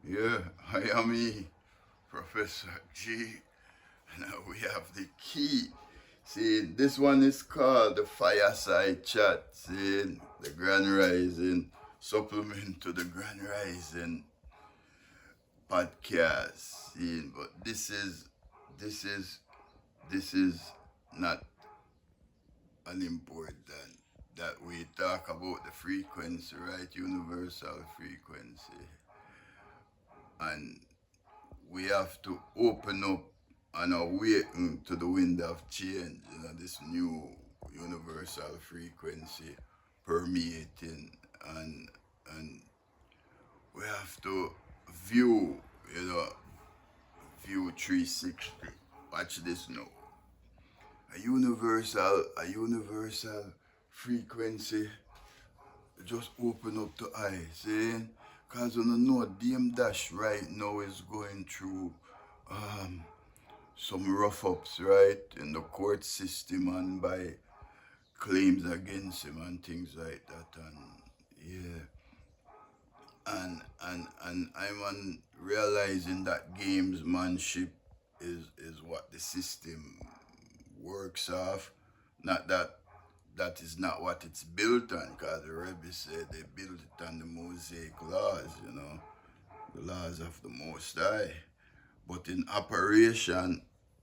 Yeah, I am me, Professor G. Now we have the key. See, this one is called the Fireside Chat. See, the Grand Rising supplement to the Grand Rising podcast. See, but this is, this is not unimportant that we talk about the frequency, right? Universal frequency. And we have to open up and awaken to the wind of change, this new universal frequency permeating, and we have to view, view 360. Watch this now. A universal frequency just open up the eyes, see? Cause you know Dame Dash right now is going through some rough ups, right, in the court system and by claims against him and things like that, and yeah, and I'm on realizing that gamesmanship is what the system works off, not that is not what it's built on, because the Rebbe said they built it on the Mosaic laws, the laws of the Most High. But in operation,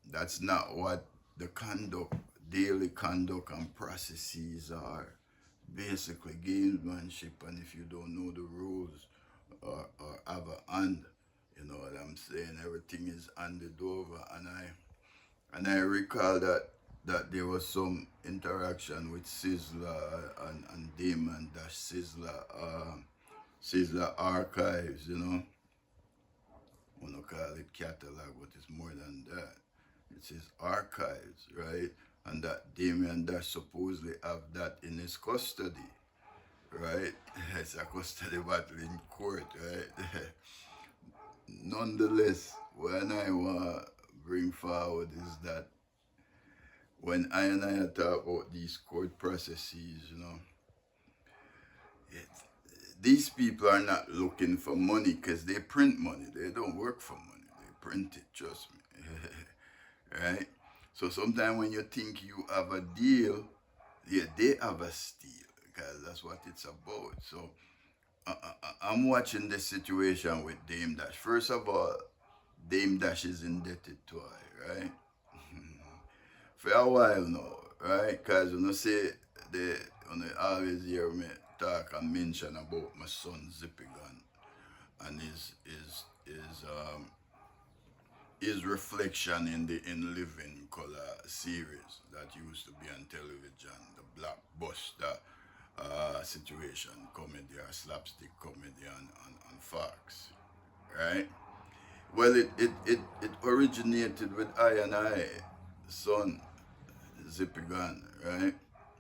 that's not what the conduct, daily conduct and processes are. Basically gamesmanship, and if you don't know the rules or have a hand, you know what I'm saying, everything is handed over. And I recall that there was some interaction with Sizzle and Damon Dash Sizzle archives, I want to call it catalog, but it's more than that. It's his archives, right? And that Damien Dash supposedly have that in his custody, right? It's a custody battle in court, right? Nonetheless, what I want to bring forward is that when I talk about these court processes, it, these people are not looking for money because they print money. They don't work for money. They print it, trust me. Right? So sometimes when you think you have a deal, yeah, they have a steal, because that's what it's about. So I'm watching this situation with Dame Dash. First of all, Dame Dash is indebted to her, right? For a while now, right? Because say they always hear me talk and mention about my son Zippy Gun and his reflection in the In Living Color series that used to be on television, the blockbuster situation comedy or slapstick comedy on Fox, right? Well, it originated with I, son, Zippy Gun, right?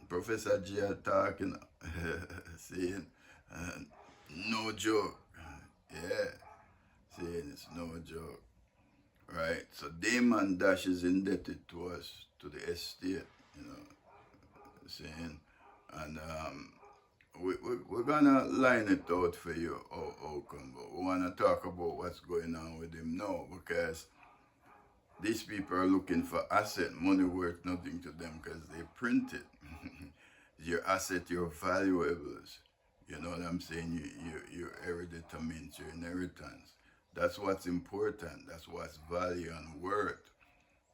Professor G talking, saying, no joke, yeah, saying it's no joke, right? So Damon Dash is indebted to us, to the estate, saying, and we're gonna line it out for you, come, but we wanna talk about what's going on with him now, because these people are looking for asset, money worth nothing to them because they print it. Your asset, your valuables. You know what I'm saying? Your hereditaments, your inheritance. That's what's important. That's what's value and worth.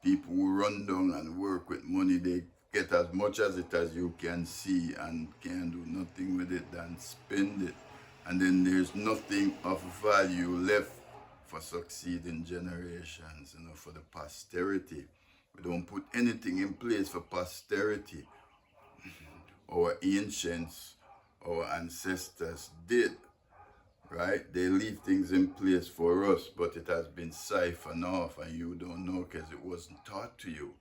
People who run down and work with money, they get as much as it as you can see and can do nothing with it than spend it. And then there's nothing of value left for succeeding generations, for the posterity. We don't put anything in place for posterity. Our ancients, our ancestors did, right? They leave things in place for us, but it has been siphoned off and you don't know because it wasn't taught to you.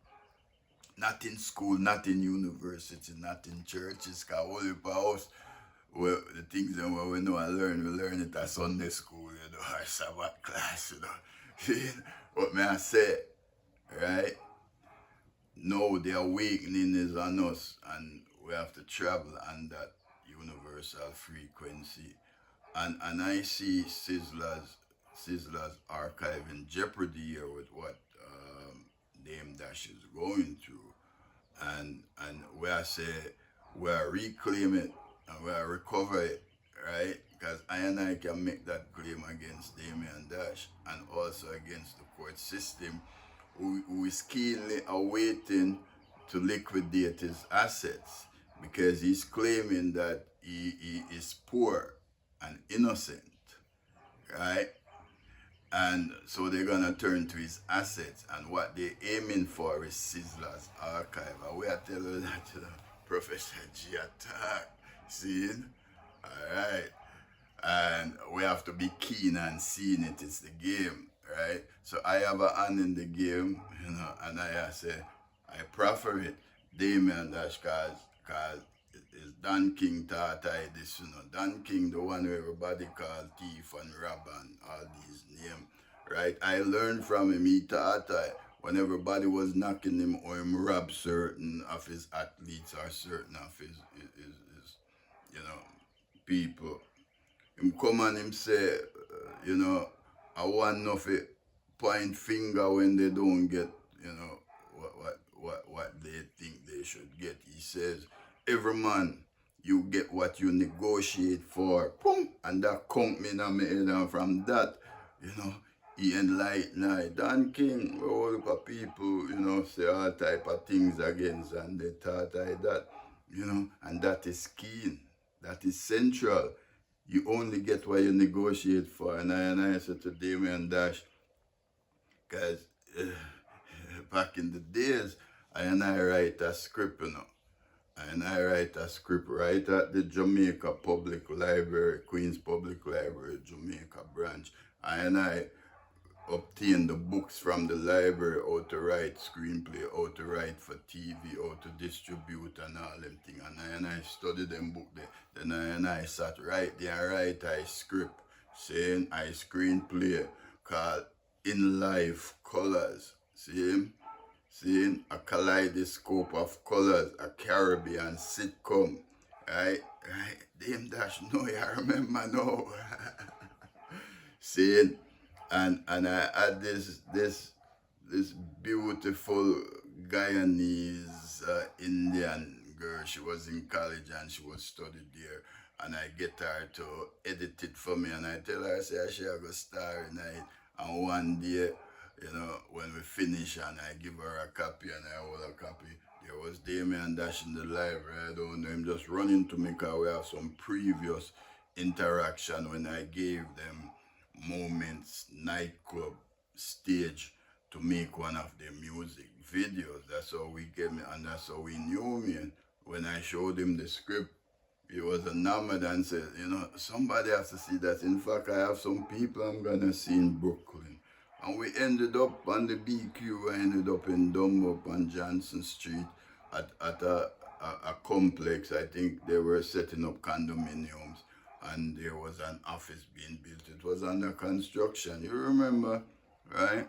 Not in school, not in university, not in churches, because all the house, well, the things that we know and we learn it at Sunday school, or Sabbath class, What may I say, right? No, the awakening is on us, and we have to travel on that universal frequency. And I see Sizzlers Sizzler's archive in jeopardy here with what Dame Dash is going through. And where I say we are reclaim it and we are recover it, right? Because I and I can make that claim against Damian Dash and also against the court system who is keenly awaiting to liquidate his assets because he's claiming that he is poor and innocent, right? And so they're gonna turn to his assets, and what they're aiming for is Sizzler's archive. And we are telling that to the Professor G attack. See? Alright. And we have to be keen and seeing it. It's the game, right? So I have a hand in the game, and I say I prefer it. Damian Dash cause it's Dan King Tata this, Dan King, the one who everybody called thief and robber and all these names, right? I learned from him, he Tata, when everybody was knocking him or him rob certain of his athletes or certain of his people. Him come and him say, I want nothing point finger when they don't get, what they think they should get. He says, every man, you get what you negotiate for. Boom! And that count me in my head, and from that, he enlightened Dan King, all the people, say all type of things against, and they thought I that, and that is keen. That is central. You only get what you negotiate for. And I said to Damian Dash, because back in the days, I write a script, And I write a script right at the Jamaica Public Library, Queen's Public Library, Jamaica branch. And I obtained the books from the library, how to write screenplay, how to write for TV, how to distribute and all them things. And I studied them book there. Then I sat right there and write a script saying I screenplay called In Life Colors. See him? Seeing a kaleidoscope of colors, a Caribbean sitcom, right? Dame Dash, no, I remember, no. Seeing, and I had this beautiful Guyanese Indian girl. She was in college and she was studied there. And I get her to edit it for me, and I tell her, I say, I shall go star in it. And one day, when we finish and I give her a copy and I hold a copy, there was Damian Dash in the library. I don't know him just running to me because we have some previous interaction when I gave them Moments nightclub stage to make one of their music videos. That's how we get me, and that's how he knew me. And when I showed him the script, he was enamored and said, somebody has to see that. In fact, I have some people I'm gonna see in Brooklyn. And we ended up on the BQ. I ended up in Dunlop on Johnson Street at a complex. I think they were setting up condominiums and there was an office being built. It was under construction. You remember, right?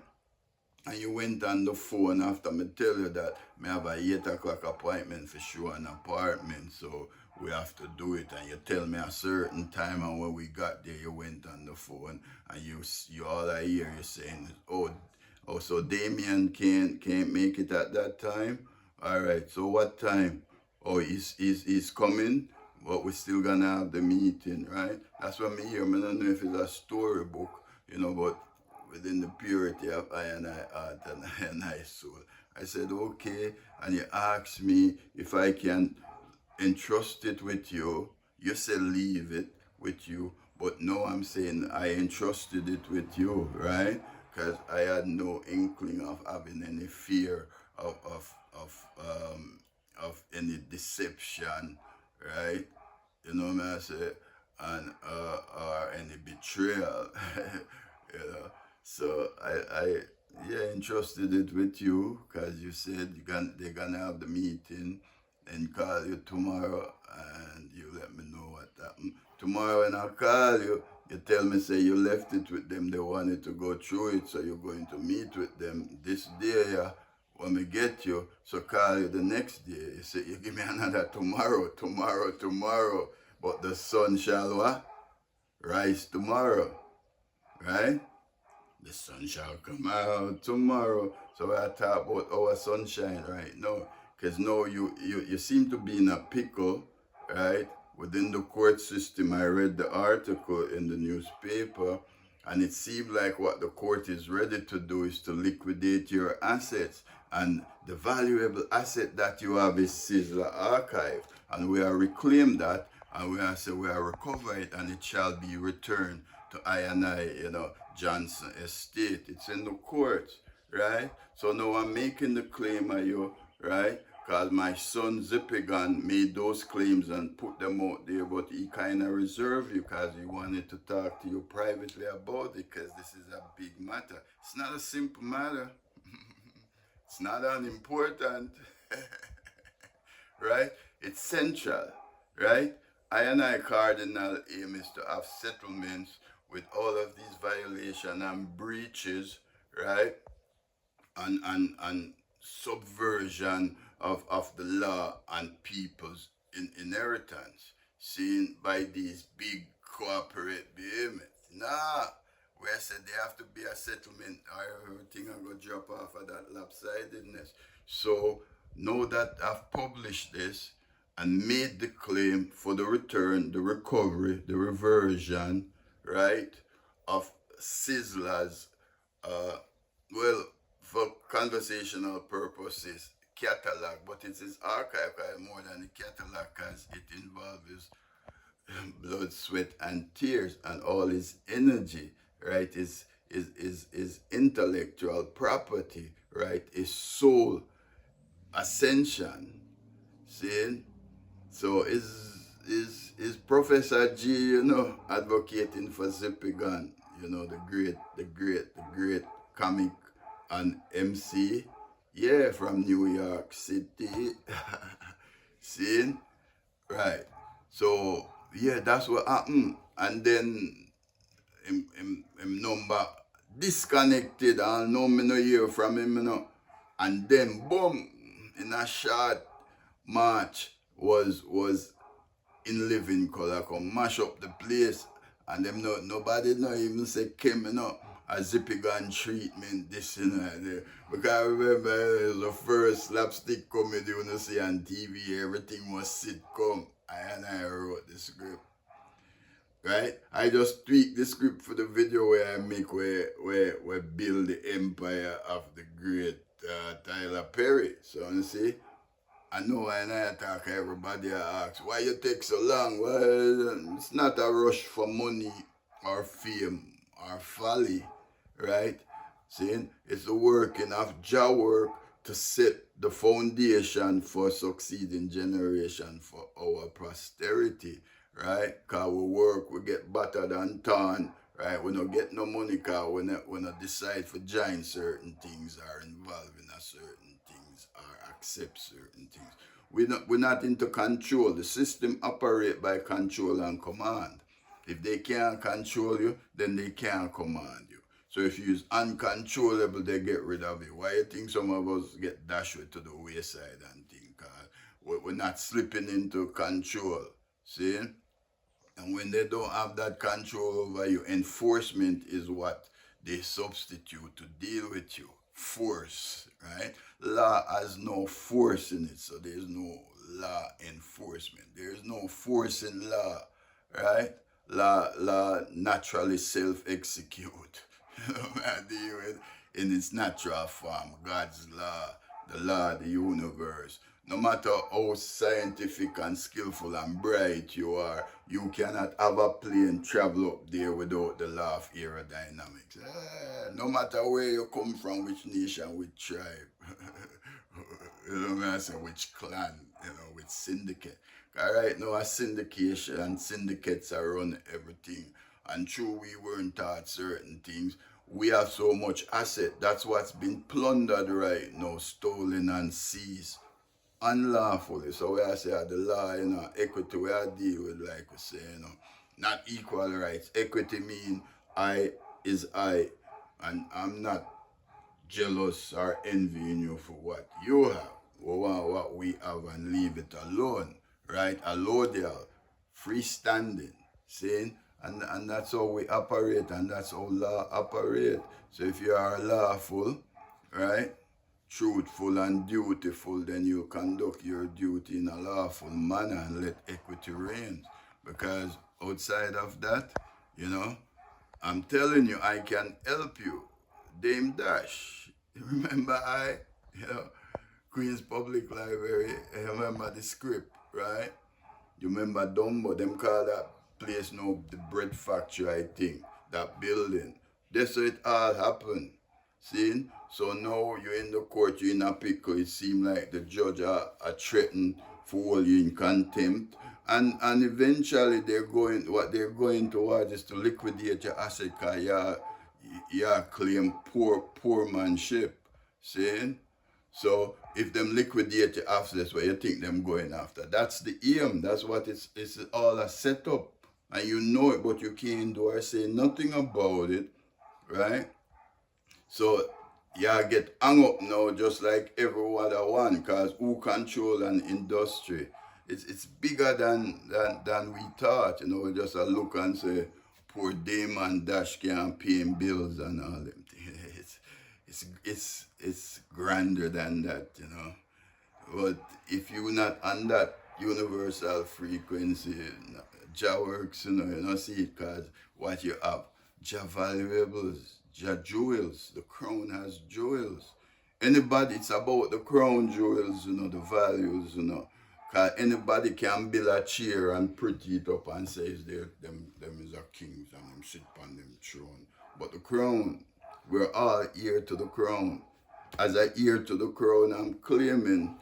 And you went on the phone after me tell you that I have a 8 o'clock appointment for show an apartment, so we have to do it. And you tell me a certain time, and when we got there, you went on the phone, and you all I hear you saying, oh, so Damien can't make it at that time? All right, so what time? Oh, he's coming, but we're still gonna have the meeting, right? That's what me hear. I don't know if it's a storybook, but within the purity of I and I heart and I and I soul. I said, okay, and you asked me if I can entrust it with you. You said leave it with you, but no, I'm saying I entrusted it with you, right? Because I had no inkling of having any fear of any deception, right? You know what I say? And or any betrayal, So I entrusted it with you because you said they're gonna have the meeting and call you tomorrow, and you let me know what happened. Tomorrow when I call you, you tell me say you left it with them, they wanted to go through it, so you're going to meet with them this day, yeah, when we get you, so call you the next day. You say you give me another tomorrow, but the sun shall what? Rise tomorrow, right? The sun shall come out tomorrow. So I talk about our sunshine right now. Because now you seem to be in a pickle, right? Within the court system, I read the article in the newspaper, and it seemed like what the court is ready to do is to liquidate your assets. And the valuable asset that you have is Sizzle archive. And we are reclaim that, and we are say we are recover it, and it shall be returned to I, Johnson Estate. It's in the courts, right? So now I'm making the claim of you, right? Because my son Zippigan made those claims and put them out there, but he kind of reserved you because he wanted to talk to you privately about it, because this is a big matter. It's not a simple matter. It's not unimportant, right? It's central, right? I cardinal aim is to have settlements with all of these violations and breaches, right? And subversion of the law and people's inheritance seen by these big corporate behemoths. Nah, where I said there have to be a settlement or everything I'm going to drop off of that lopsidedness. So now that I've published this and made the claim for the return, the recovery, the reversion, right, of Sizzler's, well, for conversational purposes, catalog, but it is archive more than a catalog because it involves blood, sweat, and tears, and all his energy, right? Is intellectual property, right? His soul ascension. See? So is Professor G, advocating for Zippigan, the great comic and MC, yeah, from New York City. See? Right. So yeah, that's what happened. And then him number disconnected, and no me no hear from him. And then boom, in a short march was in living color come mash up the place, and them nobody no even say came a zippy gun treatment this there. Because I remember it was the first slapstick comedy you see on TV, everything was sitcom. I wrote the script. Right? I just tweak the script for the video where I make where build the empire of the great Tyler Perry. So you see, I know when I talk, everybody asks, why you take so long? Well, it's not a rush for money or fame or folly, right? See, it's the working of Jah work to set the foundation for succeeding generation for our posterity, right? Because we work, we get battered and torn, right? We don't get no money because we not decide for join certain things or involve in a certain things or accept certain things. We're not into control. The system operate by control and command. If they can't control you, then they can't command you. So if you're uncontrollable, they get rid of you. Why you think some of us get dashed to the wayside and think? We're not slipping into control. See? And when they don't have that control over you, enforcement is what they substitute to deal with you. Force, right? Law has no force in it, so there's no law enforcement. There's no force in law, right? Law naturally self-execute. In its natural form, God's law, the law of the universe. No matter how scientific and skillful and bright you are, you cannot have a plane travel up there without the law of aerodynamics. No matter where you come from, which nation, which tribe, which clan, which syndicate. Right now, a syndication and syndicates are run everything. And true, we weren't taught certain things. We have so much asset. That's what's been plundered right now, stolen and seized unlawfully. So we are say the law, equity we are deal with, like we say, not equal rights. Equity mean I is I, and I'm not jealous or envying you for what you have. We want what we have and leave it alone, right? Allodial, freestanding, saying, And that's how we operate, and that's how law operate. So if you are lawful, right, truthful and dutiful, then you conduct your duty in a lawful manner and let equity reign. Because outside of that, you know, I'm telling you, I can help you. Dame Dash. Remember you know, Queen's Public Library, I remember the scrip, right? You remember Dumbo, them call that place now the bread factory, I think, that building. That's how it all happened. See? So now you're in the court, you're in a pickle, it seems like the judge are threatened for hold you in contempt. And eventually what they're going towards is to liquidate your asset because you claim poor manship. See? So if them liquidate your assets, where you think them going after? That's the aim. That's what it's all a setup. And you know it, but you can't do or say nothing about it, right? So you get hung up now just like every other one, because who control an industry? It's bigger than we thought. You know, we just a look and say, poor Damon Dash can't pay bills and all them things. It's grander than that, you know. But if you're not on that universal frequency, Jah works, you know see it, because what you have, Jah valuables, Jah jewels, the crown has jewels. Anybody, it's about the crown jewels, you know, the values, you know. Because anybody can build a chair and pretty it up and say them is a kings and them sit on them throne. But the crown, we're all heir to the crown. As I heir to the crown, I'm claiming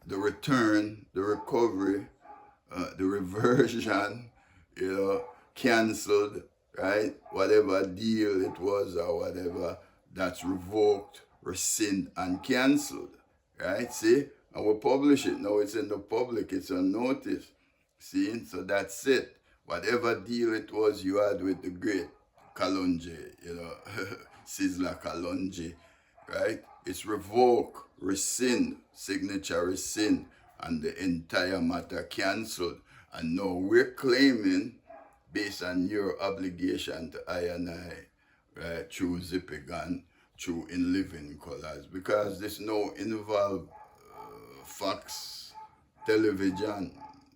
the return, the recovery, the reversion, you know, cancelled, right? Whatever deal it was or whatever, that's revoked, rescinded, and cancelled, right? See? And we publish it. Now it's in the public, it's on notice. See? So that's it. Whatever deal it was you had with the great Kalonji, you know, Sizzle Kalonji, right? It's revoke, rescind, signature rescind, and the entire matter cancelled. And now we're claiming, based on your obligation to I and I, right, through Zippigan, through In Living Colors, because this now involve Fox television,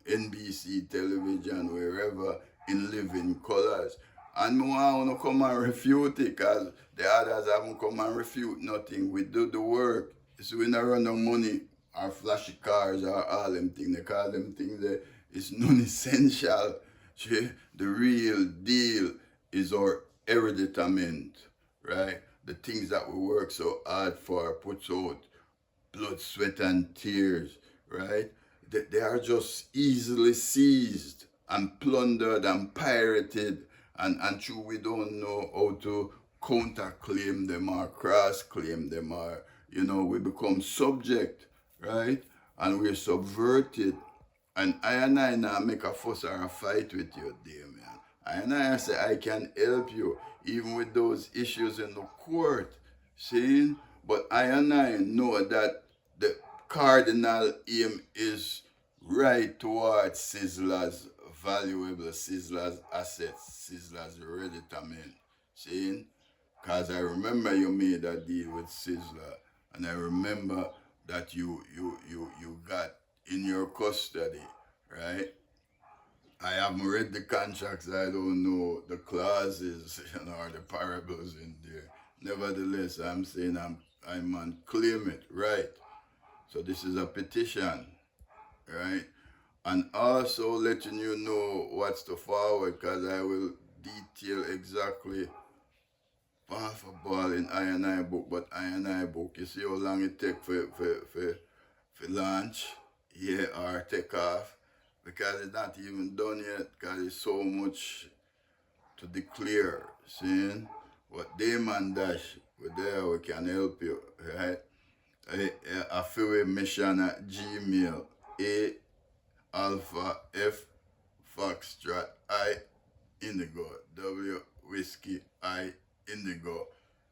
NBC television, wherever, In Living Colors. And I want to come and refute it, because the others haven't come and refute nothing. We do the work. So we don't run no money or flashy cars or all them things. They call them things that it's non-essential. The real deal is our hereditament, right? The things that we work so hard for, puts out blood, sweat, and tears, right? They are just easily seized and plundered and pirated, and true, we don't know how to counter-claim them or cross-claim them, or, you know, we become subject, right? And we're subverted. And I now make a fuss or a fight with you, dear man. I say I can help you, even with those issues in the court, see? But I know that the cardinal aim is right towards Sizzler's valuable, Sizzler's assets, Sizzler's hereditament. See? Because I remember you made a deal with Sizzler, and I remember that you got in your custody, right? I haven't read the contracts, I don't know the clauses, you know, or the parables in there. Nevertheless, I'm saying I'm on claim it, right? So this is a petition, right? And also letting you know what's to forward, because I will detail exactly half a ball in I&I book, but I&I book, you see how long it take for launch, yeah, or take off, because it's not even done yet, because there's so much to declare, see? But Damon Dash, we're there, we can help you, right? A freeway mission at Gmail, A Alpha F Foxtrot I Indigo, W Whiskey I Indigo,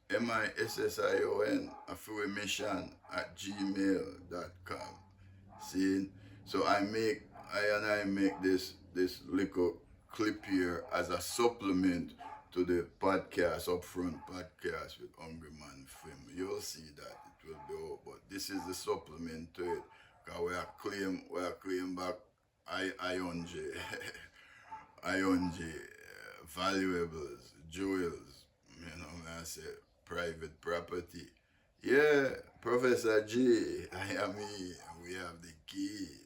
MISSION, a freeway mission at gmail.com. See? So I make this little clip here as a a supplement to the podcast, upfront podcast with Hungry Man Film. You'll see that it will be out, but this is the supplement to it. Cause we are claim back IONG, IONG, valuables, jewels, I say private property. Yeah, Professor G, I am here. We have the key.